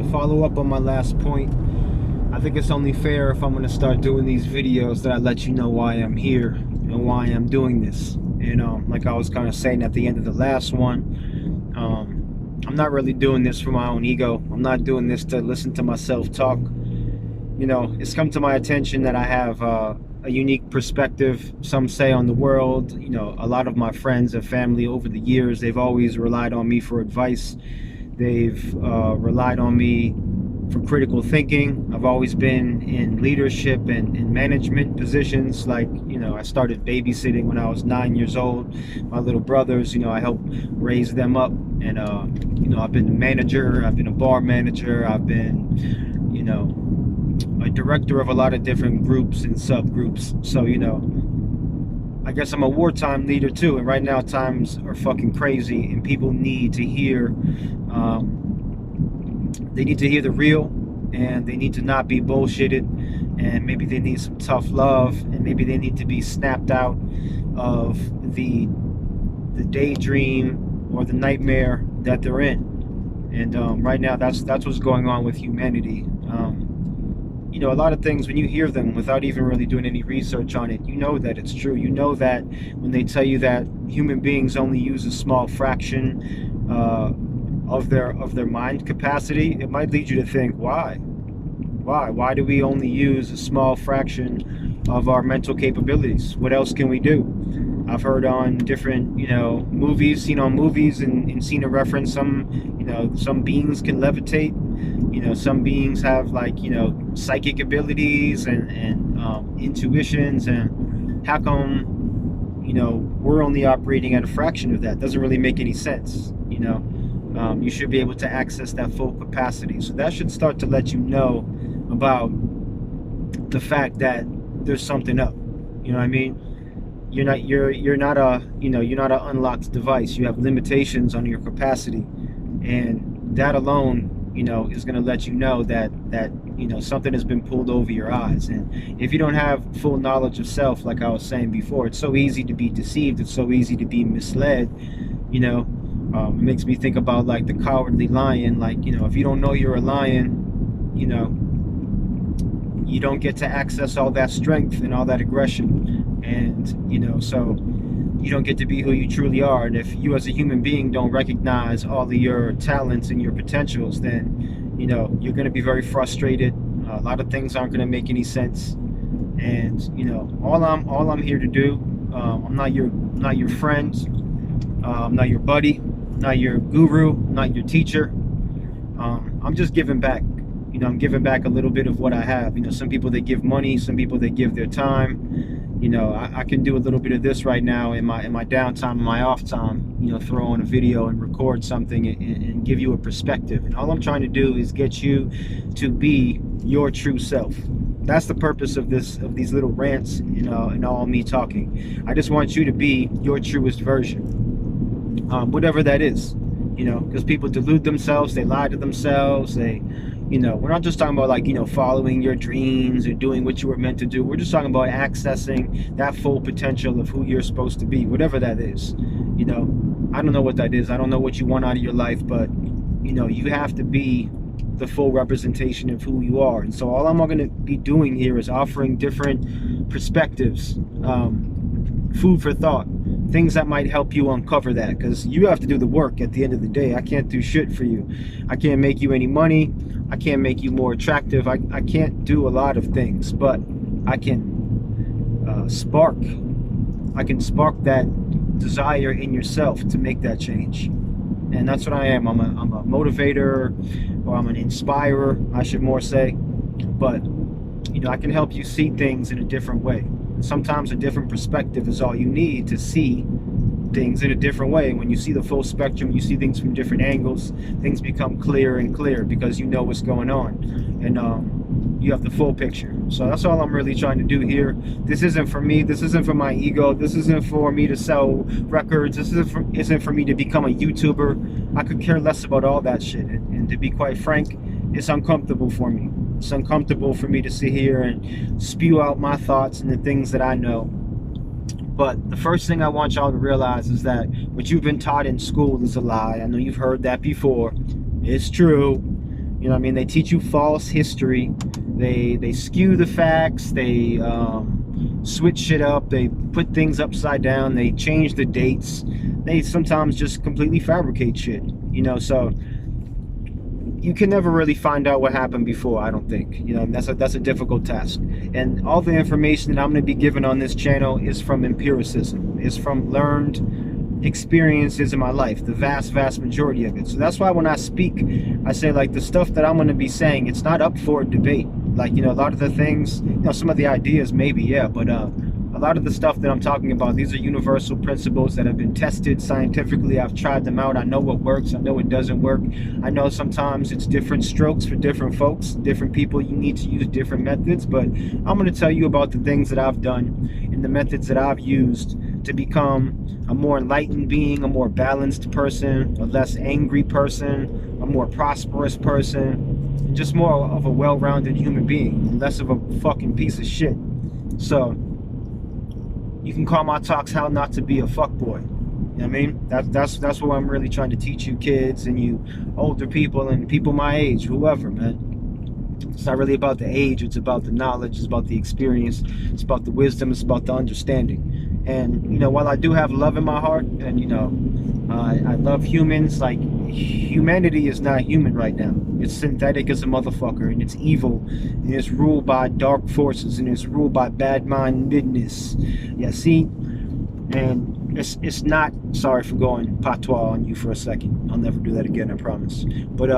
To follow up on my last point, I think it's only fair if I'm going to start doing these videos that I let you know why I'm here and why I'm doing this. And like I was kind of saying at the end of the last one, I'm not really doing this for my own ego. I'm not doing this to listen to myself talk. You know, it's come to my attention that I have a unique perspective, some say, on the world. You know, a lot of my friends and family over the years, they've always relied on me for advice. They've relied on me for critical thinking. I've always been in leadership and in management positions. Like, you know, I started babysitting when I was 9 years old. My little brothers, you know, I helped raise them up. And, you know, I've been a manager, I've been a bar manager, I've been, you know, a director of a lot of different groups and subgroups. So, you know, I guess I'm a wartime leader too. And right now times are fucking crazy and people need to hear, they need to hear the real, and they need to not be bullshitted, and maybe they need some tough love, and maybe they need to be snapped out of the daydream or the nightmare that they're in. And right now that's what's going on with humanity. You know, a lot of things, when you hear them without even really doing any research on it, you know that it's true. You know that when they tell you that human beings only use a small fraction of their mind capacity, it might lead you to think, why do we only use a small fraction of our mental capabilities? What else can we do? I've heard on different, you know, movies, seen on movies and seen a reference, some, you know, some beings can levitate. You know, some beings have, like, you know, psychic abilities and intuitions, and how come, you know, we're only operating at a fraction of that? Doesn't really make any sense. You know, you should be able to access that full capacity. So that should start to let you know about the fact that there's something up. You know what I mean? You're not a, you know, you're not an unlocked device. You have limitations on your capacity, and that alone, you know, is going to let you know that you know, something has been pulled over your eyes. And if you don't have full knowledge of self, like I was saying before, it's so easy to be deceived. It's so easy to be misled. You know, it makes me think about, like, the cowardly lion. Like, you know, if you don't know you're a lion, you know, you don't get to access all that strength and all that aggression. And, you know, so you don't get to be who you truly are. And if you as a human being don't recognize all of your talents and your potentials, then, you know, you're going to be very frustrated. A lot of things aren't going to make any sense. And, you know, all I'm here to do, I'm not your friend, I'm not your buddy, not your guru, not your teacher. I'm just giving back. You know, I'm giving back a little bit of what I have. You know, some people, they give money, some people, they give their time. You know, I can do a little bit of this right now in my downtime, in my off time. You know, throw on a video and record something and give you a perspective. And all I'm trying to do is get you to be your true self. That's the purpose of these little rants, you know, and all me talking. I just want you to be your truest version, whatever that is. You know, because people delude themselves, they lie to themselves, they, you know, we're not just talking about, like, you know, following your dreams or doing what you were meant to do. We're just talking about accessing that full potential of who you're supposed to be, whatever that is. You know, I don't know what that is. I don't know what you want out of your life, but, you know, you have to be the full representation of who you are. And so all I'm going to be doing here is offering different perspectives, food for thought, things that might help you uncover that, because you have to do the work at the end of the day. I can't do shit for you. I can't make you any money. I can't make you more attractive. I can't do a lot of things, but I can spark that desire in yourself to make that change. And that's what I am. I'm a motivator, or I'm an inspirer, I should more say. But, you know, I can help you see things in a different way. Sometimes a different perspective is all you need to see things in a different way. When you see the full spectrum, you see things from different angles, things become clearer and clearer because you know what's going on, and you have the full picture. So that's all I'm really trying to do here. This isn't for me. This isn't for my ego. This isn't for me to sell records. This isn't for me to become a YouTuber. I could care less about all that shit. And to be quite frank, it's uncomfortable for me. It's uncomfortable for me to sit here and spew out my thoughts and the things that I know. But the first thing I want y'all to realize is that what you've been taught in school is a lie. I know you've heard that before. It's true. You know what I mean? They teach you false history. They skew the facts. They switch shit up. They put things upside down. They change the dates. They sometimes just completely fabricate shit. You know, so you can never really find out what happened before, I don't think. You know, that's a difficult task. And all the information that I'm going to be given on this channel is from empiricism, is from learned experiences in my life, the vast majority of it. So that's why when I speak, I say, like, the stuff that I'm going to be saying, it's not up for debate. Like, you know, a lot of the things, you know, some of the ideas maybe, yeah, but a lot of the stuff that I'm talking about, these are universal principles that have been tested scientifically. I've tried them out. I know what works. I know what doesn't work. I know sometimes it's different strokes for different folks, different people. You need to use different methods, but I'm going to tell you about the things that I've done and the methods that I've used to become a more enlightened being, a more balanced person, a less angry person, a more prosperous person, just more of a well-rounded human being, less of a fucking piece of shit. So you can call my talks how not to be a fuckboy. You know what I mean? That's what I'm really trying to teach you kids and you older people and people my age, whoever, man. It's not really about the age, it's about the knowledge, it's about the experience, it's about the wisdom, it's about the understanding. And, you know, while I do have love in my heart, and, you know, I love humans, like, humanity is not human right now. It's synthetic as a motherfucker, and it's evil, and it's ruled by dark forces, and it's ruled by bad-mindedness. Yeah, see? And it's not, sorry for going patois on you for a second. I'll never do that again, I promise. But,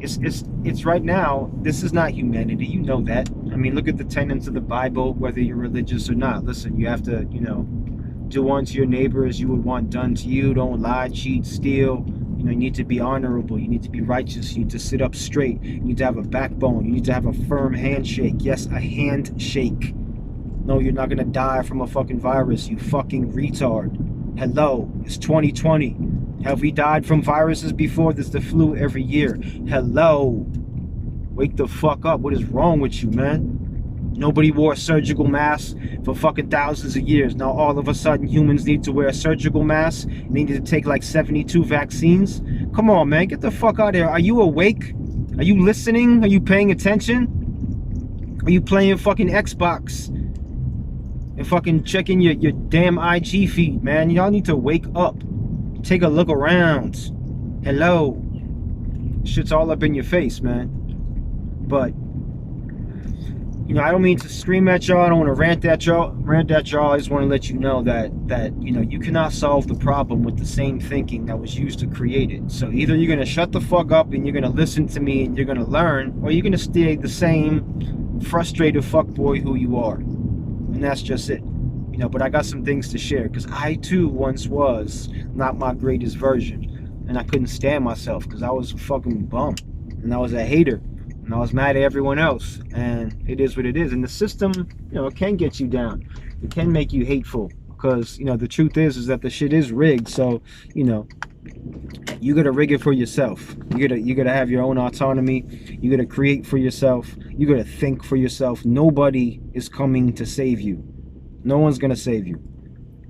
it's right now, this is not humanity, you know that. I mean, look at the tenets of the Bible, whether you're religious or not. Listen, you have to, you know, do unto your neighbor as you would want done to you. Don't lie, cheat, steal. You know, you need to be honorable. You need to be righteous. You need to sit up straight. You need to have a backbone. You need to have a firm handshake. Yes, a handshake. No, you're not gonna die from a fucking virus, you fucking retard. Hello, it's 2020. Have we died from viruses before? There's the flu every year. Hello. Wake the fuck up. What is wrong with you, man? Nobody wore a surgical mask for fucking thousands of years. Now all of a sudden humans need to wear a surgical mask and they need to take like 72 vaccines. Come on, man. Get the fuck out of here. Are you awake? Are you listening? Are you paying attention? Are you playing fucking Xbox? And fucking checking your damn IG feed, man. Y'all need to wake up. Take a look around. Hello. Shit's all up in your face, man. But, you know, I don't mean to scream at y'all. I don't want to rant at y'all. I just want to let you know that you know, you cannot solve the problem with the same thinking that was used to create it. So either you're going to shut the fuck up and you're going to listen to me and you're going to learn, or you're going to stay the same frustrated fuckboy who you are. And that's just it. You know, but I got some things to share, because I too once was not my greatest version, and I couldn't stand myself because I was a fucking bum, and I was a hater, and I was mad at everyone else. And it is what it is. And the system, you know, it can get you down. It can make you hateful, because, you know, the truth is that the shit is rigged. So, you know, you gotta rig it for yourself. You gotta have your own autonomy. You gotta create for yourself. You gotta think for yourself. Nobody is coming to save you. No one's gonna save you.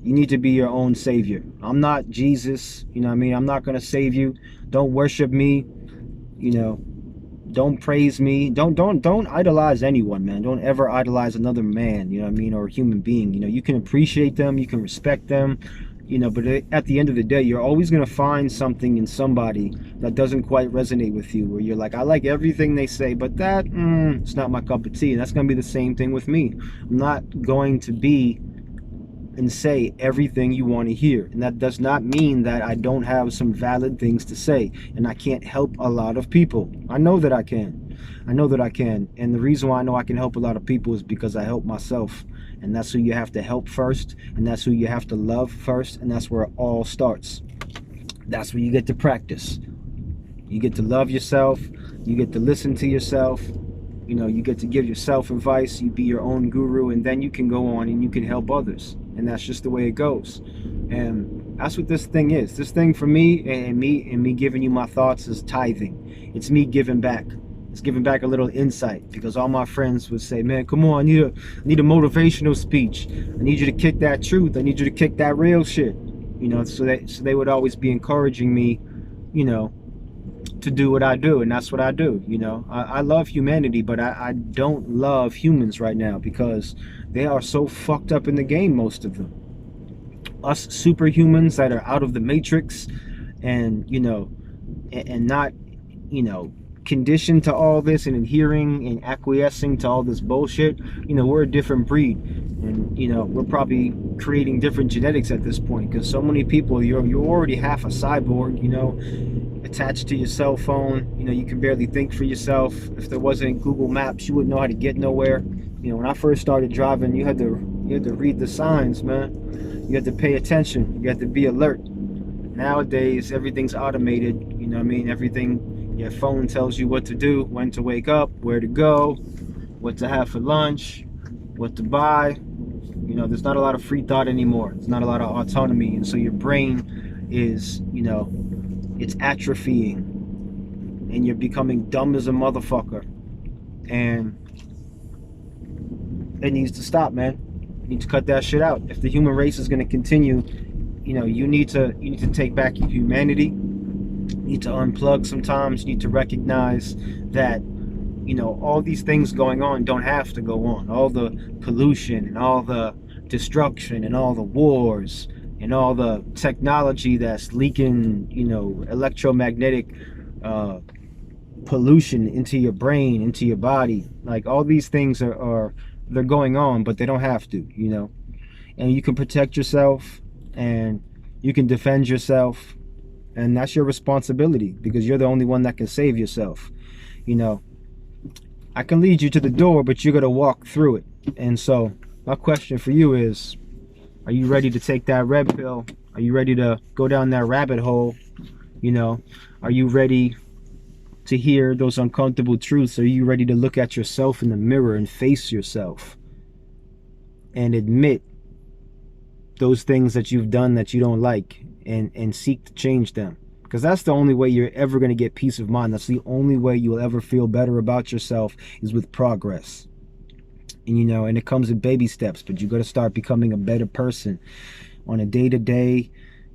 You need to be your own savior. I'm not Jesus, you know what I mean? I'm not gonna save you. Don't worship me, you know. Don't praise me. Don't idolize anyone, man. Don't ever idolize another man, you know what I mean, or a human being. You know, you can appreciate them, you can respect them, you know, but at the end of the day, you're always gonna find something in somebody that doesn't quite resonate with you, where you're like, I like everything they say, but that, it's not my cup of tea. And that's gonna be the same thing with me. I'm not going to be and say everything you want to hear, and that does not mean that I don't have some valid things to say and I can't help a lot of people. I know that I can. I know that I can. And the reason why I know I can help a lot of people is because I help myself. And that's who you have to help first, and that's who you have to love first, and that's where it all starts. That's where you get to practice. You get to love yourself, you get to listen to yourself, you know, you get to give yourself advice, you be your own guru, and then you can go on and you can help others. And that's just the way it goes. And that's what this thing is. This thing for me and me giving you my thoughts is tithing. It's me giving back. It's giving back a little insight, because all my friends would say, man, come on, I need a motivational speech. I need you to kick that truth. I need you to kick that real shit. You know, so they would always be encouraging me, you know, to do what I do, and that's what I do. You know, I love humanity, but I don't love humans right now because they are so fucked up in the game, most of them. Us superhumans that are out of the matrix, and you know, and not, you know, conditioned to all this and adhering and acquiescing to all this bullshit. You know, we're a different breed, and you know, we're probably creating different genetics at this point because so many people, you're already half a cyborg. You know, attached to your cell phone. You know, you can barely think for yourself. If there wasn't Google Maps, you wouldn't know how to get nowhere. You know, when I first started driving, you had to read the signs, man. You had to pay attention. You had to be alert. Nowadays, everything's automated. You know what I mean? Everything, your phone tells you what to do, when to wake up, where to go, what to have for lunch, what to buy. You know, there's not a lot of free thought anymore. There's not a lot of autonomy. And so your brain is, you know, it's atrophying. And you're becoming dumb as a motherfucker. And it needs to stop, man. You need to cut that shit out. If the human race is going to continue, you know, you need to take back your humanity. You need to unplug sometimes. You need to recognize that, you know, all these things going on don't have to go on. All the pollution and all the destruction and all the wars and all the technology that's leaking, you know, electromagnetic pollution into your brain, into your body. Like, all these things are they're going on, but they don't have to, you know. And you can protect yourself and you can defend yourself, and that's your responsibility because you're the only one that can save yourself. You know, I can lead you to the door, but you're gonna walk through it. And so my question for you is, are you ready to take that red pill? Are you ready to go down that rabbit hole? You know, are you ready to hear those uncomfortable truths? Are you ready to look at yourself in the mirror and face yourself and admit those things that you've done that you don't like, and seek to change them? Because that's the only way you're ever going to get peace of mind. That's the only way you'll ever feel better about yourself, is with progress. And you know, and it comes in baby steps, but you got to start becoming a better person on a day-to-day,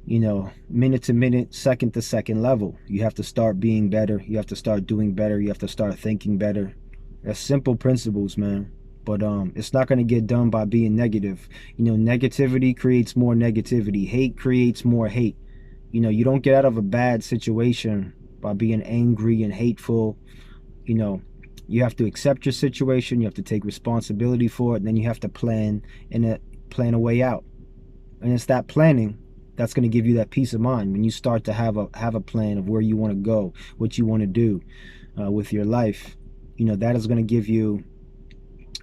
you know, minute-to-minute, second-to-second level. You have to start being better. You have to start doing better. You have to start thinking better. That's simple principles, man. But it's not going to get done by being negative. You know, negativity creates more negativity. Hate creates more hate. You know, you don't get out of a bad situation by being angry and hateful. You know, you have to accept your situation. You have to take responsibility for it. And then you have to plan a way out. And it's that planning that's going to give you that peace of mind when you start to have a plan of where you want to go, what you want to do with your life. You know, that is going to give you,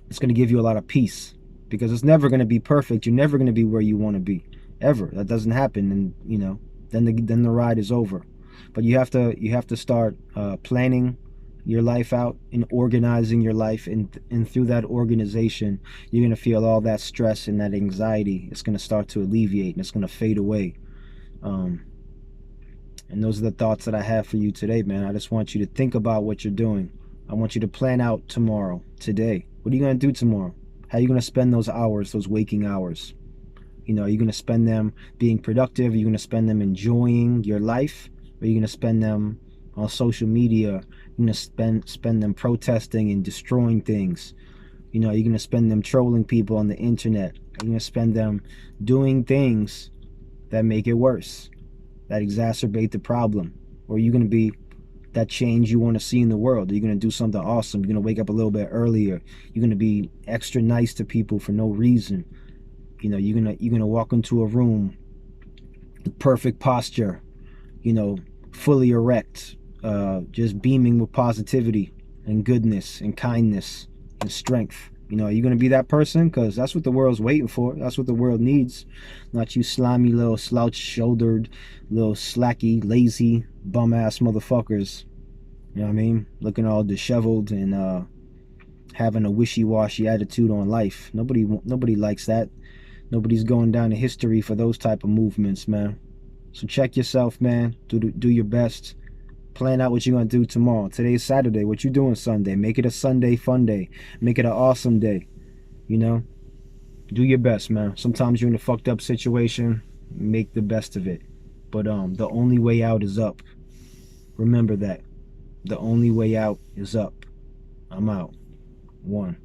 it's going to give you a lot of peace, because it's never going to be perfect. You're never going to be where you want to be, ever. That doesn't happen, and you know, then the ride is over. But you have to start planning your life out and organizing your life, and through that organization, you're going to feel all that stress and that anxiety. It's going to start to alleviate, and it's going to fade away. And those are the thoughts that I have for you today, man. I just want you to think about what you're doing. I want you to plan out tomorrow, today. What are you going to do tomorrow? How are you going to spend those hours, those waking hours? You know, are you going to spend them being productive? Are you going to spend them enjoying your life? Or are you going to spend them on social media? You're going to spend them protesting and destroying things? You know, are you going to spend them trolling people on the internet? Are you going to spend them doing things that make it worse, that exacerbate the problem? Or are you going to be that change you want to see in the world? Are you going to do something awesome? You're going to wake up a little bit earlier. You're going to be extra nice to people for no reason. You know, you're going to walk into a room with perfect posture, you know, fully erect, just beaming with positivity and goodness and kindness and strength. You know, are you going to be that person? Because that's what the world's waiting for. That's what the world needs. Not you slimy little slouch-shouldered, little slacky, lazy, bum-ass motherfuckers. You know what I mean? Looking all disheveled and having a wishy-washy attitude on life. Nobody likes that. Nobody's going down to history for those type of movements, man. So check yourself, man. Do your best. Plan out what you're going to do tomorrow. Today's Saturday. What you doing Sunday? Make it a Sunday fun day. Make it an awesome day. You know? Do your best, man. Sometimes you're in a fucked up situation. Make the best of it. But the only way out is up. Remember that. The only way out is up. I'm out. One.